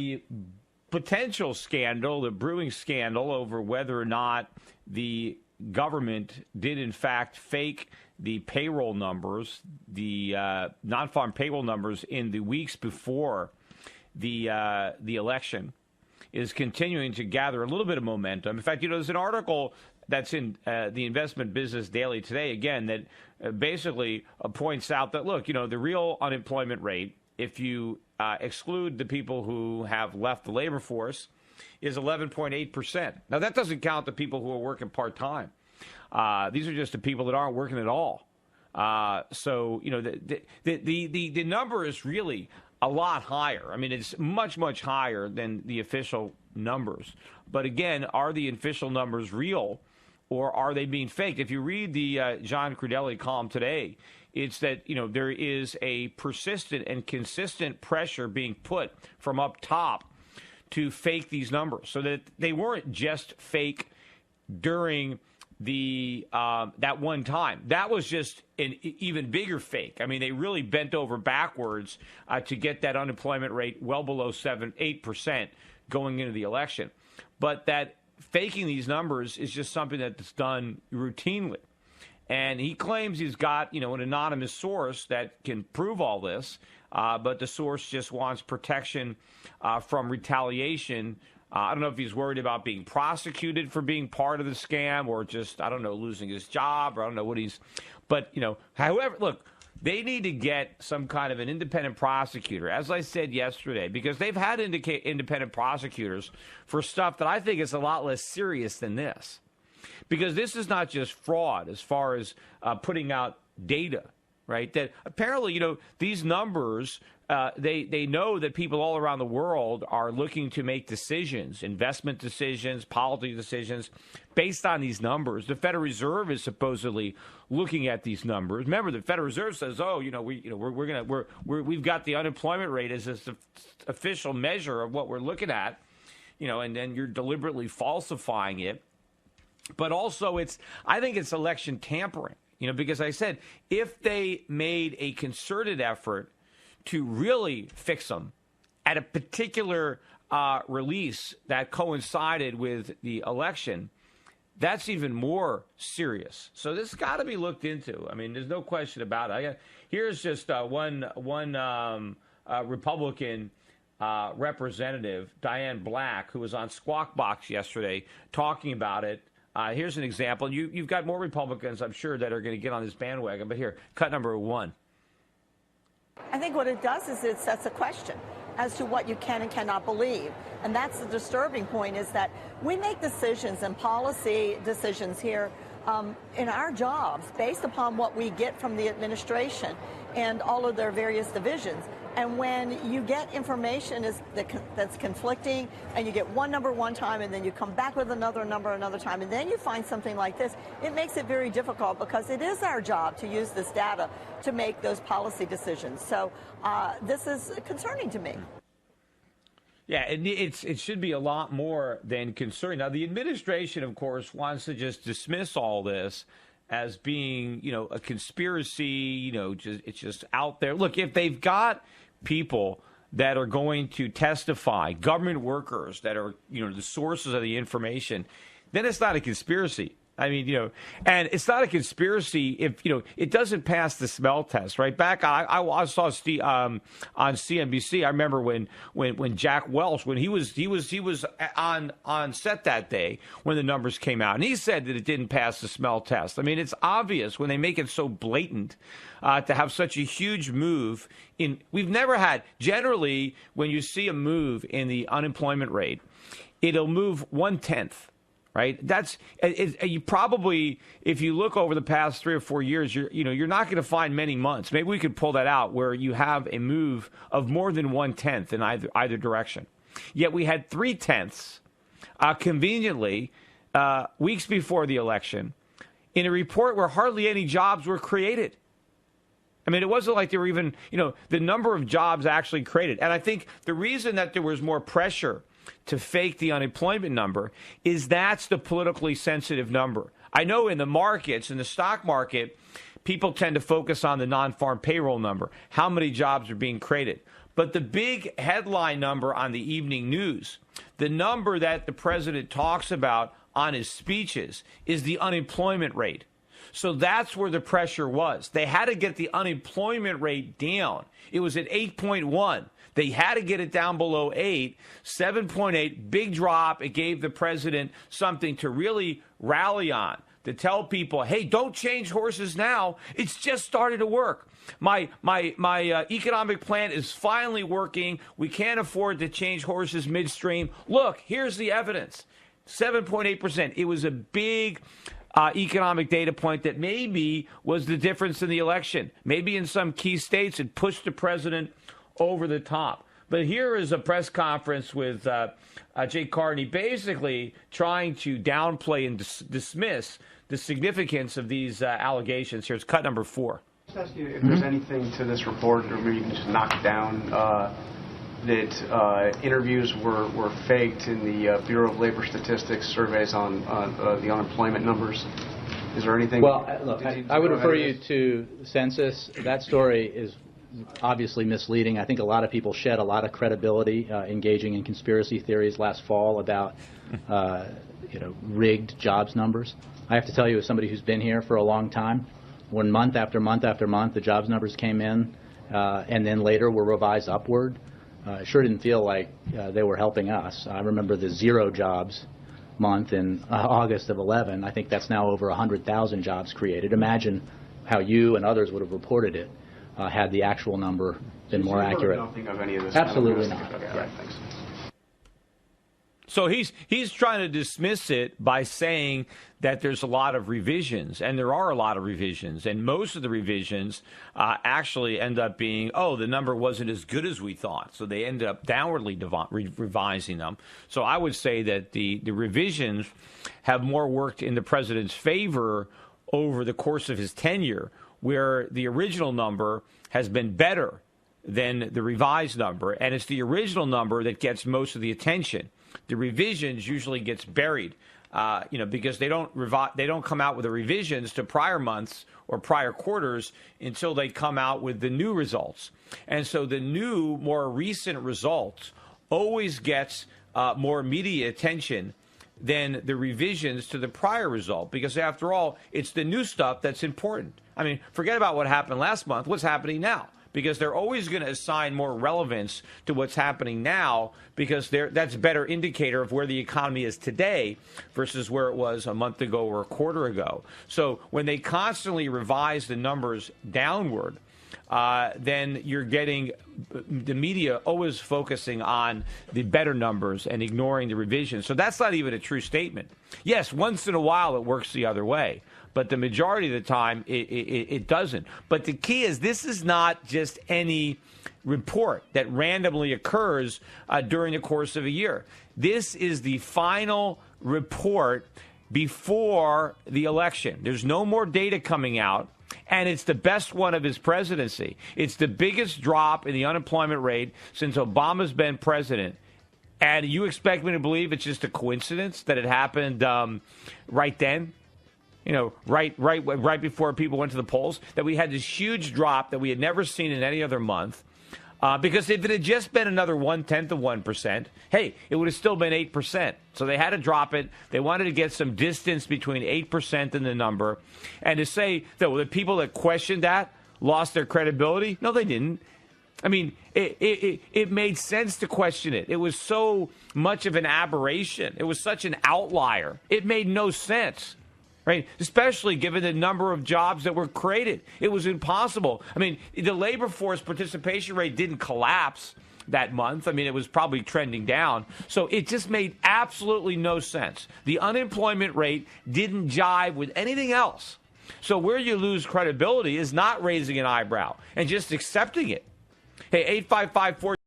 the potential scandal, the brewing scandal over whether or not the government did in fact fake the payroll numbers, the non-farm payroll numbers in the weeks before the election, is continuing to gather a little bit of momentum. In fact, there's an article that's in the Investment Business Daily today, again, that basically points out that, look, the real unemployment rate, if you exclude the people who have left the labor force, is 11.8%. Now, that doesn't count the people who are working part-time. These are just the people that aren't working at all. So, the number is really a lot higher. I mean, it's much, much higher than the official numbers. But again, are the official numbers real, or are they being faked? If you read the John Crudele column today, it's that, there is a persistent and consistent pressure being put from up top to fake these numbers, so that they weren't just fake during the that one time. That was just an even bigger fake. I mean, they really bent over backwards to get that unemployment rate well below 8% going into the election. But that faking these numbers is just something that's done routinely. And he claims he's got, an anonymous source that can prove all this, but the source just wants protection from retaliation. I don't know if he's worried about being prosecuted for being part of the scam, or just, losing his job, or I don't know what he's. But, however, look, they need to get some kind of an independent prosecutor, as I said yesterday, because they've had independent prosecutors for stuff that I think is a lot less serious than this. Because this is not just fraud as far as putting out data, right? That apparently, these numbers, they know that people all around the world are looking to make decisions, investment decisions, policy decisions, based on these numbers. The Federal Reserve is supposedly looking at these numbers. Remember, the Federal Reserve says, we've got the unemployment rate as this official measure of what we're looking at, and then you're deliberately falsifying it. But also, I think it's election tampering, because I said if they made a concerted effort to really fix them at a particular release that coincided with the election, that's even more serious. So this has got to be looked into. I mean, there's no question about it. Here's just one Republican representative, Diane Black, who was on Squawk Box yesterday talking about it. Here's an example. You've got more Republicans, I'm sure, that are going to get on this bandwagon. But here, cut number one. I think what it does is it sets a question as to what you can and cannot believe. And that's the disturbing point, is that we make decisions and policy decisions here in our jobs based upon what we get from the administration and all of their various divisions. And when you get information that's conflicting, and you get one number one time, and then you come back with another number another time, and then you find something like this, it makes it very difficult, because it is our job to use this data to make those policy decisions. So this is concerning to me. Yeah, it should be a lot more than concerning. Now, the administration, of course, wants to just dismiss all this as being, a conspiracy, it's just out there. Look, if they've got people that are going to testify, government workers that are, the sources of the information, then it's not a conspiracy. I mean, and it's not a conspiracy if, it doesn't pass the smell test, right? Back, I saw Steve, on CNBC. I remember when Jack Welch, when he was on set that day when the numbers came out, and he said that it didn't pass the smell test. I mean, it's obvious when they make it so blatant to have such a huge move we've never had. Generally, when you see a move in the unemployment rate, it'll move 1/10. Right. That's you probably, if you look over the past 3 or 4 years, you're not going to find many months. Maybe we could pull that out where you have a move of more than 1/10 in either direction. Yet we had 3/10 conveniently weeks before the election in a report where hardly any jobs were created. I mean, it wasn't like there were even, the number of jobs actually created. And I think the reason that there was more pressure to fake the unemployment number is that's the politically sensitive number. I know in the markets, in the stock market, people tend to focus on the non-farm payroll number, how many jobs are being created. But the big headline number on the evening news, the number that the president talks about on his speeches, is the unemployment rate. So that's where the pressure was. They had to get the unemployment rate down. It was at 8.1. They had to get it down below 8, 7.8, big drop. It gave the president something to really rally on, to tell people, hey, don't change horses now. It's just started to work. My economic plan is finally working. We can't afford to change horses midstream. Look, here's the evidence. 7.8%. It was a big economic data point that maybe was the difference in the election. Maybe in some key states it pushed the president over the top. But here is a press conference with Jay Carney basically trying to downplay and dismiss the significance of these allegations. Here's cut number 4. Just ask you if there's anything to this report, or maybe you can just knock it down, that interviews were faked in the Bureau of Labor Statistics surveys on the unemployment numbers. Is there anything? Well, look, I would refer you to census. That story is obviously misleading. I think a lot of people shed a lot of credibility engaging in conspiracy theories last fall about rigged jobs numbers. I have to tell you, as somebody who's been here for a long time, when month after month after month the jobs numbers came in and then later were revised upward, it sure didn't feel like they were helping us. I remember the 0 jobs month in August of 11. I think that's now over 100,000 jobs created. Imagine how you and others would have reported it had the actual number been more accurate. Nothing of any of this. Absolutely not. Okay, all right, thanks. So he's trying to dismiss it by saying that there's a lot of revisions, and there are a lot of revisions, and most of the revisions actually end up being, the number wasn't as good as we thought, so they end up downwardly revising them. So I would say that the revisions have more worked in the president's favor over the course of his tenure, where the original number has been better than the revised number, and it's the original number that gets most of the attention. The revisions usually gets buried, because they don't come out with the revisions to prior months or prior quarters until they come out with the new results. And so the new, more recent results always gets more media attention than the revisions to the prior result, because after all, it's the new stuff that's important. I mean, forget about what happened last month. What's happening now? Because they're always going to assign more relevance to what's happening now, because that's a better indicator of where the economy is today versus where it was a month ago or a quarter ago. So when they constantly revise the numbers downward, then you're getting the media always focusing on the better numbers and ignoring the revisions. So that's not even a true statement. Yes, once in a while it works the other way, but the majority of the time it doesn't. But the key is, this is not just any report that randomly occurs during the course of a year. This is the final report before the election. There's no more data coming out, and it's the best one of his presidency. It's the biggest drop in the unemployment rate since Obama's been president. And you expect me to believe it's just a coincidence that it happened right then? Right before people went to the polls, that we had this huge drop that we had never seen in any other month. Because if it had just been another 1/10%, hey, it would have still been 8%. So they had to drop it. They wanted to get some distance between 8% and the number. And to say that the people that questioned that lost their credibility, no, they didn't. I mean, it made sense to question it. It was so much of an aberration. It was such an outlier. It made no sense. Right? Especially given the number of jobs that were created. It was impossible. I mean, the labor force participation rate didn't collapse that month. I mean, it was probably trending down. So it just made absolutely no sense. The unemployment rate didn't jive with anything else. So where you lose credibility is not raising an eyebrow and just accepting it. Hey, 855-4